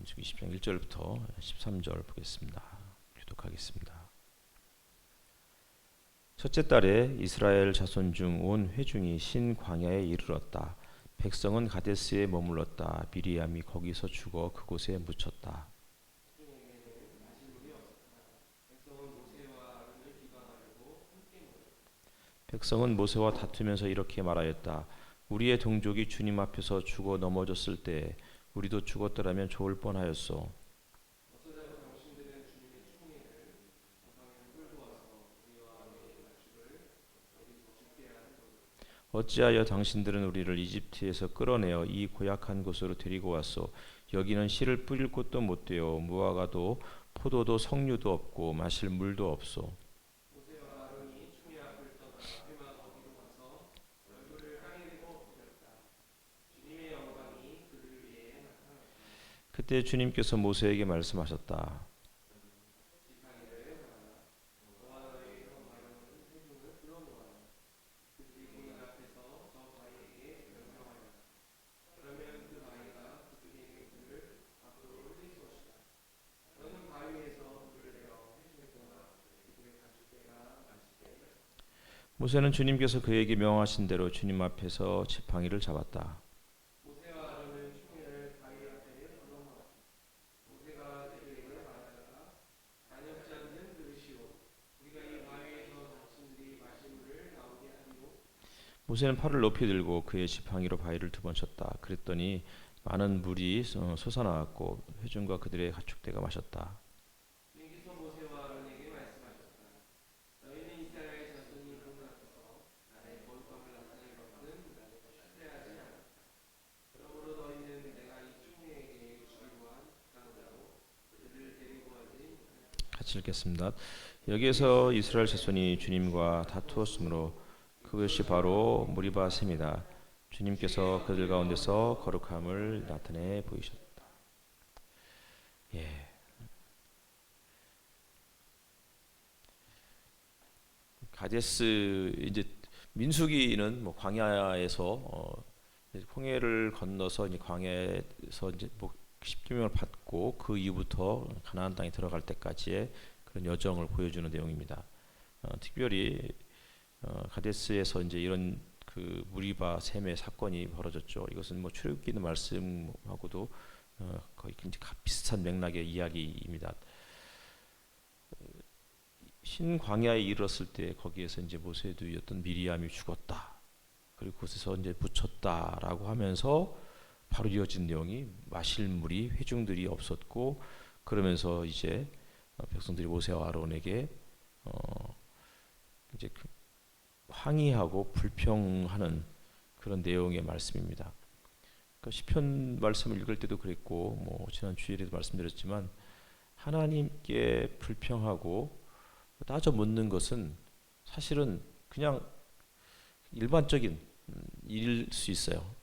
민수기 10장 1절부터 13절 보겠습니다. 교독하겠습니다. 첫째 달에 이스라엘 자손 중 온 회중이 신 광야에 이르렀다. 백성은 가데스에 머물렀다. 미리암이 거기서 죽어 그곳에 묻혔다. 백성은 모세와 다투면서 이렇게 말하였다. 우리의 동족이 주님 앞에서 죽어 넘어졌을 때 우리도 죽었더라면 좋을 뻔하였소. 어찌하여 당신들은 우리를 이집트에서 끌어내어 이 고약한 곳으로 데리고 왔소. 여기는 씨를 뿌릴 곳도 못 되어 무화과도 포도도 석류도 없고 마실 물도 없소. 그때 주님께서 모세에게 말씀하셨다. 모세는 주님께서 그에게 명하신 대로 주님 앞에서 지팡이를 잡았다. 모세는 팔을 높이 들고 그의 지팡이로 바위를 두 번 쳤다. 그랬더니 많은 물이 솟아나왔고 회중과 그들의 가축대가 마셨다. 같이 읽겠습니다. 여기에서 이스라엘 자손이 주님과 다투었으므로 그것이 바로 무리바 셈이다. 주님께서 그들 가운데서 거룩함을 나타내 보이셨다. 예. 가데스 이제 민수기는 뭐 광야에서 홍해를 건너서 이제 광야에서 이제 뭐 십계명을 받고 그 이후부터 가나안 땅에 들어갈 때까지의 그런 여정을 보여주는 내용입니다. 특별히 가데스에서 이제 이런 그 무리바 셈의 사건이 벌어졌죠. 이것은 뭐 출애굽기 있는 말씀하고도 거의 비슷한 맥락의 이야기입니다. 신광야에 이르렀을 때 거기에서 이제 모세의 누이였던 미리암이 죽었다. 그리고 그곳에서 이제 묻혔다라고 하면서 바로 이어진 내용이 마실 물이 회중들이 없었고 그러면서 이제 백성들이 모세와 아론에게 이제 항의하고 불평하는 그런 내용의 말씀입니다. 그러니까 시편 말씀을 읽을 때도 그랬고 뭐 지난 주일에도 말씀드렸지만 하나님께 불평하고 따져 묻는 것은 사실은 그냥 일반적인 일일 수 있어요.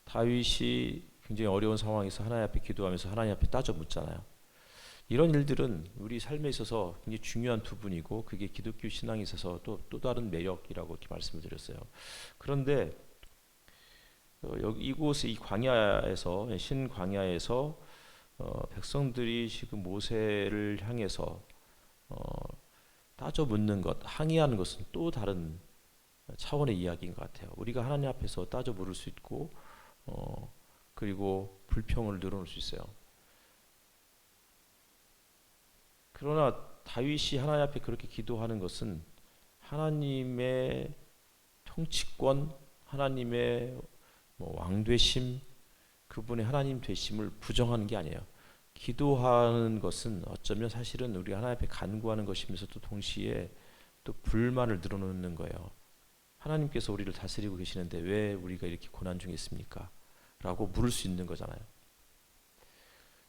다윗이 굉장히 어려운 상황에서 하나님 앞에 기도하면서 하나님 앞에 따져 묻잖아요. 이런 일들은 우리 삶에 있어서 굉장히 중요한 부분이고 그게 기독교 신앙에 있어서 또 다른 매력이라고 이렇게 말씀을 드렸어요. 그런데 여기 이곳에 이 광야에서 신광야에서 백성들이 지금 모세를 향해서 따져 묻는 것, 항의하는 것은 또 다른 차원의 이야기인 것 같아요. 우리가 하나님 앞에서 따져 물을 수 있고 그리고 불평을 늘어놓을 수 있어요. 그러나 다윗이 하나님 앞에 그렇게 기도하는 것은 하나님의 통치권, 하나님의 왕되심, 그분의 하나님 되심을 부정하는 게 아니에요. 기도하는 것은 어쩌면 사실은 우리 하나님 앞에 간구하는 것이면서 또 동시에 또 불만을 늘어놓는 거예요. 하나님께서 우리를 다스리고 계시는데 왜 우리가 이렇게 고난 중에 있습니까? 라고 물을 수 있는 거잖아요.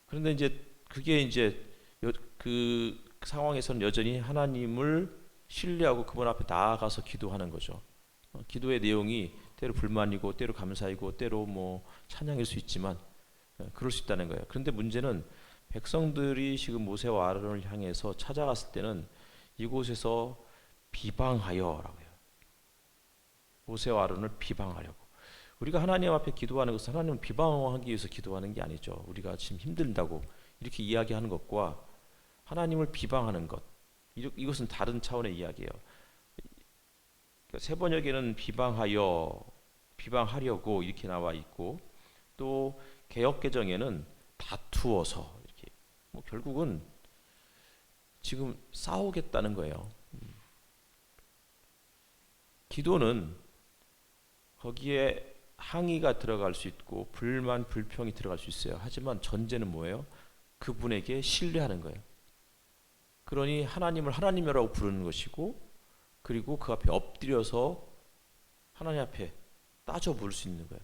그런데 이제 그게 이제 그 상황에서는 여전히 하나님을 신뢰하고 그분 앞에 나아가서 기도하는 거죠. 기도의 내용이 때로 불만이고 때로 감사이고 때로 뭐 찬양일 수 있지만 그럴 수 있다는 거예요. 그런데 문제는 백성들이 지금 모세와 아론을 향해서 찾아갔을 때는 이곳에서 비방하여라고 해요. 모세와 아론을 비방하려고. 우리가 하나님 앞에 기도하는 것은 하나님을 비방하기 위해서 기도하는 게 아니죠. 우리가 지금 힘들다고 이렇게 이야기하는 것과 하나님을 비방하는 것, 이것은 다른 차원의 이야기예요. 세 번역에는 비방하려고 이렇게 나와 있고, 또 개역 개정에는 다투어서 이렇게, 뭐 결국은 지금 싸우겠다는 거예요. 기도는 거기에 항의가 들어갈 수 있고 불만 불평이 들어갈 수 있어요. 하지만 전제는 뭐예요? 그분에게 신뢰하는 거예요. 그러니 하나님을 하나님이라고 부르는 것이고, 그리고 그 앞에 엎드려서 하나님 앞에 따져 물을 수 있는 거예요.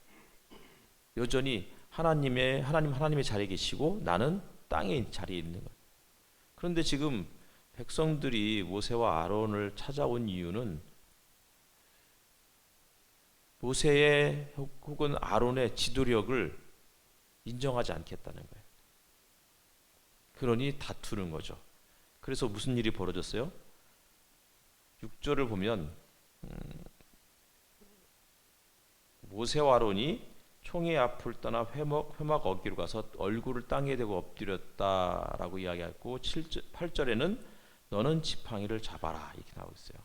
여전히 하나님의 자리에 계시고 나는 땅의 자리에 있는 거예요. 그런데 지금 백성들이 모세와 아론을 찾아온 이유는 모세의 혹은 아론의 지도력을 인정하지 않겠다는 거예요. 그러니 다투는 거죠. 그래서 무슨 일이 벌어졌어요? 6절을 보면 모세와 아론이 총의 앞을 떠나 회막 어귀로 가서 얼굴을 땅에 대고 엎드렸다라고 이야기하고, 8절에는 너는 지팡이를 잡아라 이렇게 나오고 있어요.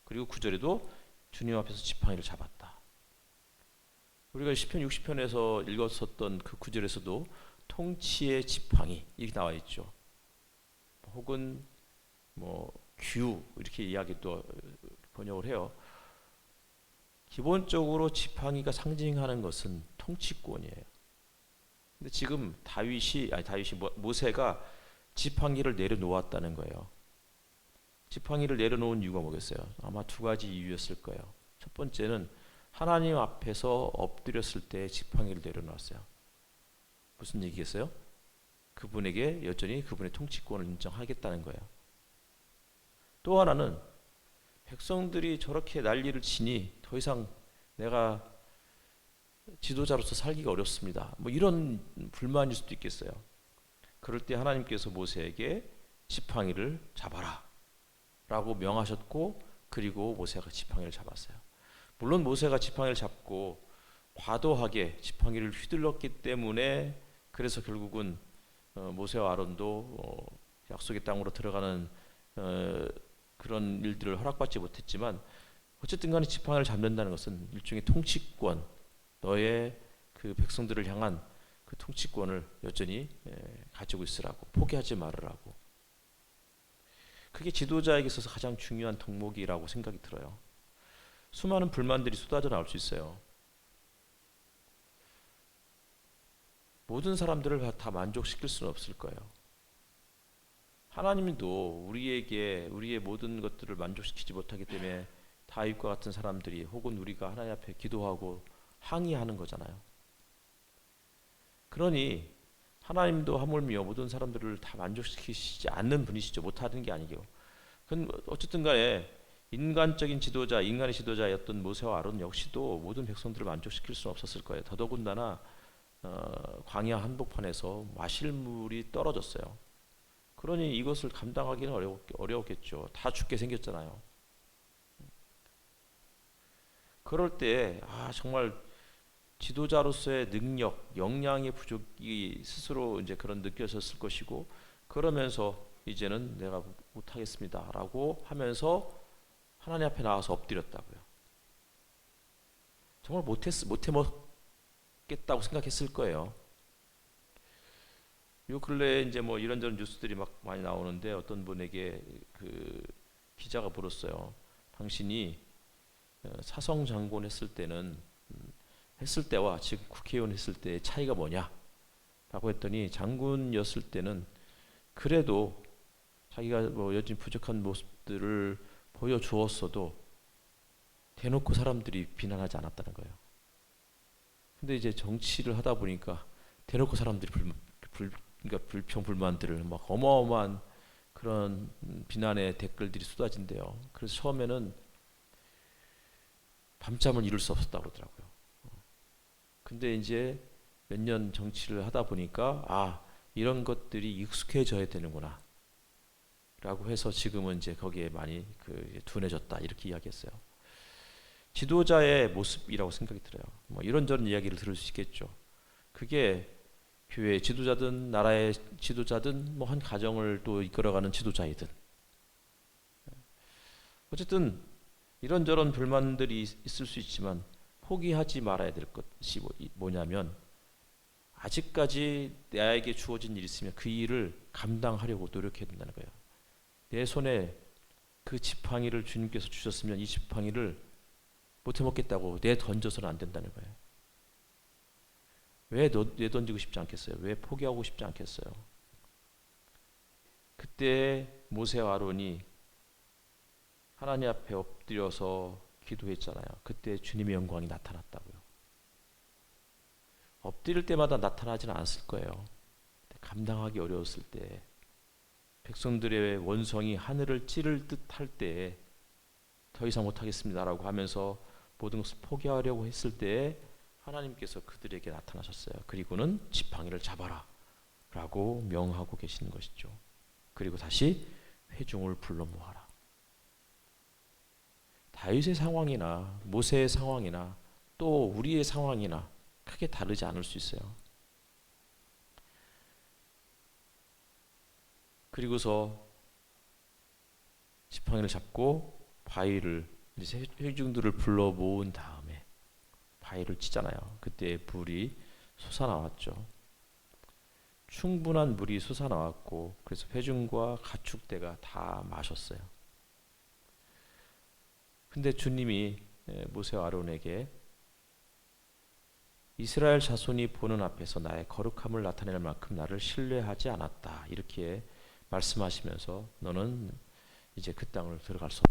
그리고 9절에도 주님 앞에서 지팡이를 잡았다. 우리가 시편 60편에서 읽었었던 그 9절에서도 통치의 지팡이 이렇게 나와 있죠. 혹은 뭐 규 이렇게 이야기도 번역을 해요. 기본적으로 지팡이가 상징하는 것은 통치권이에요. 근데 지금 모세가 지팡이를 내려놓았다는 거예요. 지팡이를 내려놓은 이유가 뭐겠어요? 아마 두 가지 이유였을 거예요. 첫 번째는 하나님 앞에서 엎드렸을 때 지팡이를 내려놓았어요. 무슨 얘기겠어요? 그분에게 여전히 그분의 통치권을 인정하겠다는 거예요. 또 하나는 백성들이 저렇게 난리를 치니 더 이상 내가 지도자로서 살기가 어렵습니다. 뭐 이런 불만일 수도 있겠어요. 그럴 때 하나님께서 모세에게 지팡이를 잡아라 라고 명하셨고, 그리고 모세가 지팡이를 잡았어요. 물론 모세가 지팡이를 잡고 과도하게 지팡이를 휘둘렀기 때문에, 그래서 결국은 모세와 아론도 약속의 땅으로 들어가는 그런 일들을 허락받지 못했지만, 어쨌든 간에 지팡이를 잡는다는 것은 일종의 통치권, 너의 그 백성들을 향한 그 통치권을 여전히 가지고 있으라고, 포기하지 말으라고. 그게 지도자에게 있어서 가장 중요한 덕목이라고 생각이 들어요. 수많은 불만들이 쏟아져 나올 수 있어요. 모든 사람들을 다 만족시킬 수는 없을 거예요. 하나님도 우리의 모든 것들을 만족시키지 못하기 때문에 다윗과 같은 사람들이, 혹은 우리가 하나님 앞에 기도하고 항의하는 거잖아요. 그러니 하나님도 하물며 모든 사람들을 다 만족시키지 않는 분이시죠. 못하는 게 아니죠. 어쨌든 간에 인간의 지도자였던 모세와 아론 역시도 모든 백성들을 만족시킬 수는 없었을 거예요. 더더군다나 광야 한복판에서 마실 물이 떨어졌어요. 그러니 이것을 감당하기는 어려웠겠죠. 다 죽게 생겼잖아요. 그럴 때 정말 지도자로서의 능력, 역량의 부족이 스스로 이제 그런 느껴졌을 것이고, 그러면서 이제는 내가 못하겠습니다라고 하면서 하나님 앞에 나와서 엎드렸다고요. 정말 못해 먹겠다고 생각했을 거예요. 요 근래에 이제 뭐 이런저런 뉴스들이 막 많이 나오는데, 어떤 분에게 그 기자가 물었어요. 당신이 사성 장군 했을 때와 지금 국회의원 했을 때의 차이가 뭐냐? 라고 했더니, 장군이었을 때는 그래도 자기가 뭐 여전히 부족한 모습들을 보여주었어도 대놓고 사람들이 비난하지 않았다는 거예요. 근데 이제 정치를 하다 보니까 대놓고 사람들이 그러니까 불평 불만들을 막 어마어마한 그런 비난의 댓글들이 쏟아진대요. 그래서 처음에는 밤잠을 이룰 수 없었다고 그러더라고요. 근데 이제 몇 년 정치를 하다 보니까 이런 것들이 익숙해져야 되는구나 라고 해서 지금은 이제 거기에 많이 둔해졌다 이렇게 이야기했어요. 지도자의 모습이라고 생각이 들어요. 뭐 이런저런 이야기를 들을 수 있겠죠. 그게 교회 지도자든 나라의 지도자든 뭐 한 가정을 또 이끌어가는 지도자이든 어쨌든 이런저런 불만들이 있을 수 있지만 포기하지 말아야 될 것이 뭐냐면 아직까지 나에게 주어진 일이 있으면 그 일을 감당하려고 노력해야 된다는 거예요. 내 손에 그 지팡이를 주님께서 주셨으면 이 지팡이를 못해 먹겠다고 내던져서는 안 된다는 거예요. 왜 내던지고 싶지 않겠어요? 왜 포기하고 싶지 않겠어요? 그때 모세와 아론이 하나님 앞에 엎드려서 기도했잖아요. 그때 주님의 영광이 나타났다고요. 엎드릴 때마다 나타나지는 않았을 거예요. 감당하기 어려웠을 때, 백성들의 원성이 하늘을 찌를 듯 할 때, 더 이상 못하겠습니다라고 하면서 모든 것을 포기하려고 했을 때 하나님께서 그들에게 나타나셨어요. 그리고는 지팡이를 잡아라 라고 명하고 계시는 것이죠. 그리고 다시 회중을 불러 모아라. 다윗의 상황이나 모세의 상황이나 또 우리의 상황이나 크게 다르지 않을 수 있어요. 그리고서 지팡이를 잡고 바위를 이제 회중들을 불러 모은 다음에 바위를 치잖아요. 그때 불이 솟아나왔죠. 충분한 물이 솟아나왔고 그래서 회중과 가축대가 다 마셨어요. 근데 주님이 모세와 아론에게 이스라엘 자손이 보는 앞에서 나의 거룩함을 나타낼 만큼 나를 신뢰하지 않았다. 이렇게 말씀하시면서 너는 이제 그 땅을 들어갈 수 없다.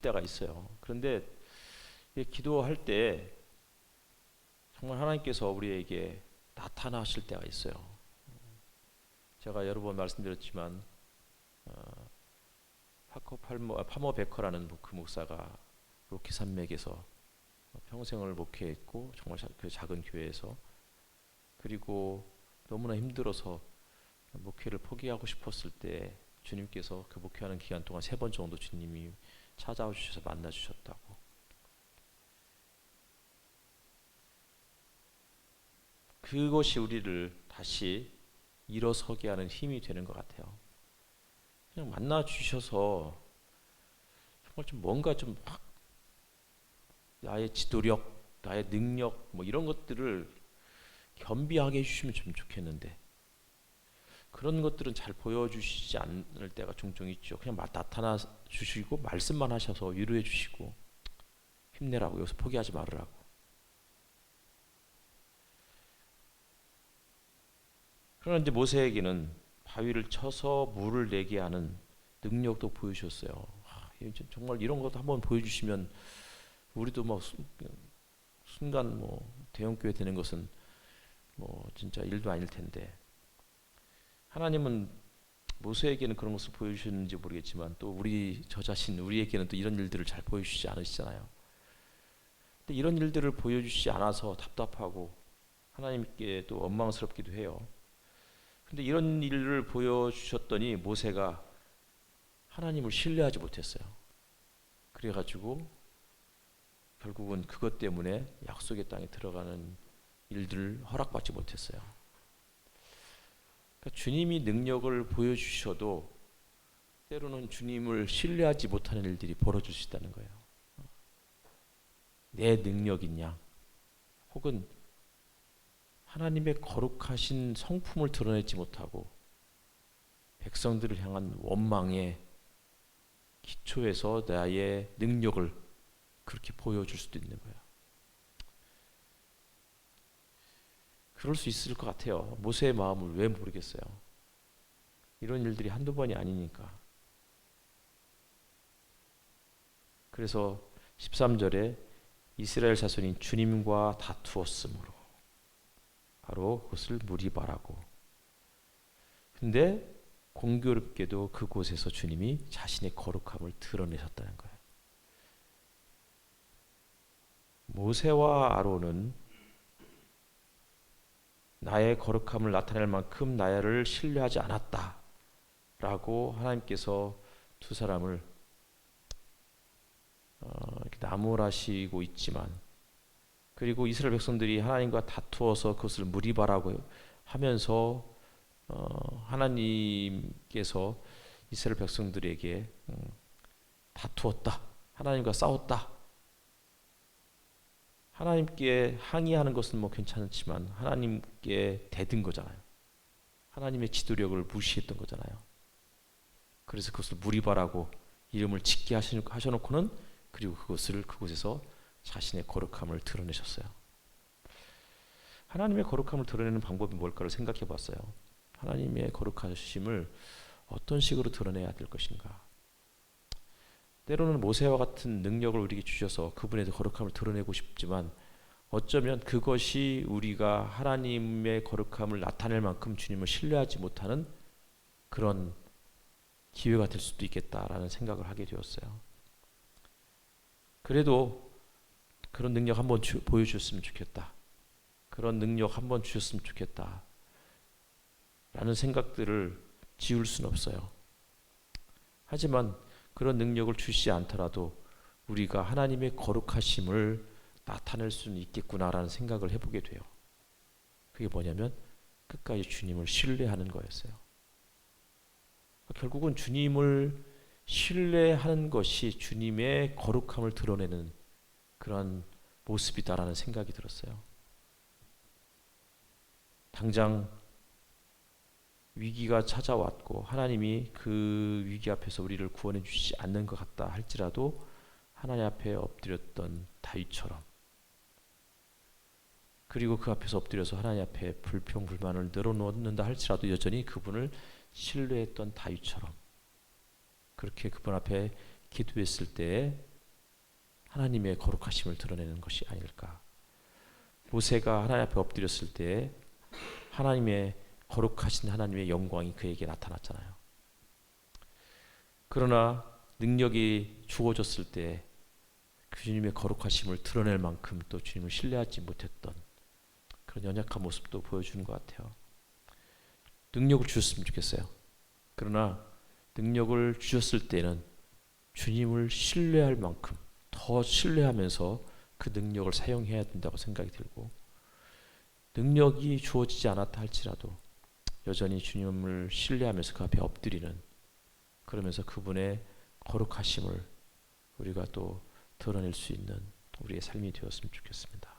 때가 있어요. 그런데 기도할 때 정말 하나님께서 우리에게 나타나실 때가 있어요. 제가 여러 번 말씀드렸지만 파머 베커라는 그 목사가 로키 산맥에서 평생을 목회했고 정말 그 작은 교회에서 그리고 너무나 힘들어서 목회를 포기하고 싶었을 때 주님께서 그 목회하는 기간 동안 3번 정도 주님이 찾아와 주셔서 만나 주셨다고. 그것이 우리를 다시 일어서게 하는 힘이 되는 것 같아요. 그냥 만나 주셔서 정말 좀 뭔가 좀 나의 지도력, 나의 능력 뭐 이런 것들을 겸비하게 해주시면 좀 좋겠는데 그런 것들은 잘 보여주시지 않을 때가 종종 있죠. 그냥 나타나 주시고 말씀만 하셔서 위로해 주시고 힘내라고 여기서 포기하지 말으라고. 그러나 이제 모세에게는 바위를 쳐서 물을 내게 하는 능력도 보여주셨어요. 정말 이런 것도 한번 보여주시면 우리도 뭐 순간 뭐 대형교회 되는 것은 뭐 진짜 일도 아닐 텐데 하나님은 모세에게는 그런 것을 보여주셨는지 모르겠지만 또 우리 저 자신 우리에게는 또 이런 일들을 잘 보여주시지 않으시잖아요. 근데 이런 일들을 보여주시지 않아서 답답하고 하나님께 또 원망스럽기도 해요. 근데 이런 일을 보여주셨더니 모세가 하나님을 신뢰하지 못했어요. 그래가지고 결국은 그것 때문에 약속의 땅에 들어가는 일들을 허락받지 못했어요. 그러니까 주님이 능력을 보여주셔도 때로는 주님을 신뢰하지 못하는 일들이 벌어질 수 있다는 거예요. 내 능력이냐, 혹은 하나님의 거룩하신 성품을 드러내지 못하고 백성들을 향한 원망의 기초에서 나의 능력을 그렇게 보여줄 수도 있는 거예요. 그럴 수 있을 것 같아요. 모세의 마음을 왜 모르겠어요. 이런 일들이 한두 번이 아니니까. 그래서 13절에 이스라엘 자손이 주님과 다투었으므로 바로 그것을 무리바라고. 근데 공교롭게도 그곳에서 주님이 자신의 거룩함을 드러내셨다는 거예요. 모세와 아론은 나의 거룩함을 나타낼 만큼 나를 신뢰하지 않았다라고 하나님께서 두 사람을 이렇게 나무라시고 있지만, 그리고 이스라엘 백성들이 하나님과 다투어서 그것을 무리바라고 하면서 하나님께서 이스라엘 백성들에게 다투었다, 하나님과 싸웠다, 하나님께 항의하는 것은 뭐 괜찮지만 하나님께 대든 거잖아요. 하나님의 지도력을 무시했던 거잖아요. 그래서 그것을 무리바라고 이름을 짓게 하셔놓고는 그리고 그곳에서 자신의 거룩함을 드러내셨어요. 하나님의 거룩함을 드러내는 방법이 뭘까를 생각해 봤어요. 하나님의 거룩하심을 어떤 식으로 드러내야 될 것인가. 때로는 모세와 같은 능력을 우리에게 주셔서 그분의 거룩함을 드러내고 싶지만, 어쩌면 그것이 우리가 하나님의 거룩함을 나타낼 만큼 주님을 신뢰하지 못하는 그런 기회가 될 수도 있겠다라는 생각을 하게 되었어요. 그래도 그런 능력 한번 보여주셨으면 좋겠다, 그런 능력 한번 주셨으면 좋겠다 라는 생각들을 지울 수는 없어요. 하지만 그런 능력을 주시지 않더라도 우리가 하나님의 거룩하심을 나타낼 수는 있겠구나라는 생각을 해보게 돼요. 그게 뭐냐면 끝까지 주님을 신뢰하는 거였어요. 결국은 주님을 신뢰하는 것이 주님의 거룩함을 드러내는 그런 모습이다라는 생각이 들었어요. 당장 위기가 찾아왔고 하나님이 그 위기 앞에서 우리를 구원해 주시지 않는 것 같다 할지라도 하나님 앞에 엎드렸던 다윗처럼, 그리고 그 앞에서 엎드려서 하나님 앞에 불평불만을 늘어놓는다 할지라도 여전히 그분을 신뢰했던 다윗처럼 그렇게 그분 앞에 기도했을 때 하나님의 거룩하심을 드러내는 것이 아닐까. 모세가 하나님 앞에 엎드렸을 때 하나님의 거룩하신 하나님의 영광이 그에게 나타났잖아요. 그러나 능력이 주어졌을 때 그 주님의 거룩하심을 드러낼 만큼 또 주님을 신뢰하지 못했던 그런 연약한 모습도 보여주는 것 같아요. 능력을 주셨으면 좋겠어요. 그러나 능력을 주셨을 때는 주님을 신뢰할 만큼 더 신뢰하면서 그 능력을 사용해야 된다고 생각이 들고, 능력이 주어지지 않았다 할지라도 여전히 주님을 신뢰하면서 그 앞에 엎드리는, 그러면서 그분의 거룩하심을 우리가 또 드러낼 수 있는 우리의 삶이 되었으면 좋겠습니다.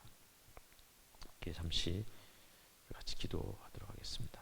잠시 같이 기도하도록 하겠습니다.